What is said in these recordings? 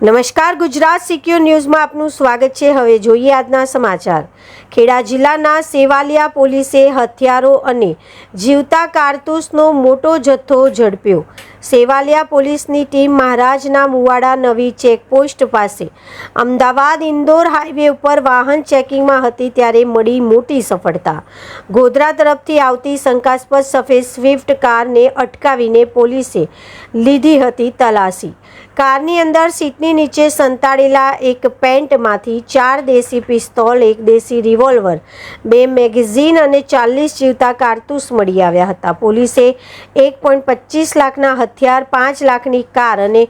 નમસ્કાર, ગુજરાત સિક્યોર ન્યૂઝમાં આપનું સ્વાગત છે। હવે જોઈએ આજના સમાચાર। ખેડા જિલ્લાના સેવાલિયા પોલીસે હથિયારો અને જીવતા કારતૂસનો મોટો જથ્થો ઝડપ્યો। સેવાલિયા પોલીસની ટીમ મહારાજના મુવાડા નવી ચેકપોસ્ટ પાસે અમદાવાદ ઇન્દોર હાઈવે ઉપર વાહન ચેકિંગમાં હતી ત્યારે મળી મોટી સફળતા। ગોધરા તરફથી આવતી શંકાસ્પદ સફેદ સ્વિફ્ટ કારને અટકાવીને પોલીસે લીધી હતી તલાશી। કારની અંદર સીટની નીચે સંતાડેલા એક પેન્ટમાંથી 4 દેશી પિસ્તોલ, 1 દેશી રિવોલ્વર, 2 મેગેઝીન અને 40 જીવતા કારતૂસ મળી આવ્યા હતા। પોલીસે 1.25 લાખના હથિયાર, 5 લાખની કાર અને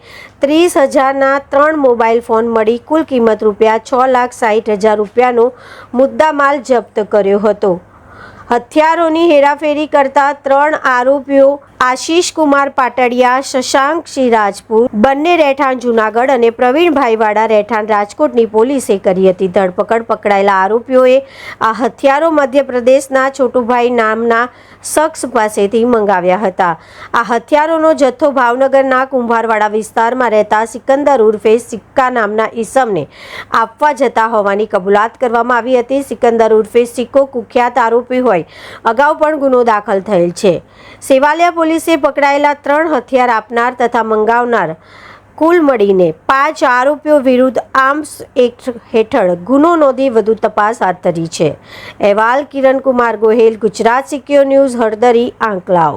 30,000ના 3 મોબાઈલ ફોન મળી કુલ કિંમત ₹6,60,000 રૂપિયાનો મુદ્દામાલ જપ્ત કર્યો હતો। હથિયારોની હેરાફેરી કરતા 3 આરોપીઓ આશીષ કુમાર પાટડિયા, શશાંકસિંહ રાજપૂત, બંને રહેઠાણ જૂનાગઢ અને પ્રવીણભાઈ વાડા રહેઠાણ રાજકોટની પોલીસે કરી હતી ધરપકડ। પકડાયેલા આરોપીઓએ આ હથિયારો મધ્યપ્રદેશના છોટુભાઈ નામના શખ્સ પાસેથી મંગાવ્યા હતા। આ હથિયારોનો જથ્થો ભાવનગરના કુંભારવાડા વિસ્તારમાં રહેતા સિકંદર ઉર્ફે સિક્કા નામના ઈસમને આપવા જતા હોવાની કબૂલાત કરવામાં આવી હતી। સિકંદર ઉર્ફે સિક્કો કુખ્યાત આરોપી હોય અગાઉ પણ ગુનો દાખલ થયેલ છે। સેવાલિયા પોલીસે પકડાયેલા 3 હથિયાર આપનાર તથા મંગાવનાર કુલ મળીને 5 આરોપીઓ વિરુદ્ધ આર્મ્સ એક્ટ હેઠળ ગુનો નોંધી વધુ તપાસ હાથ ધરી છે। અહેવાલ કિરણ કુમાર ગોહેલ, ગુજરાત સિક્યોર ન્યૂઝ, હળદરી, આંકલાવ।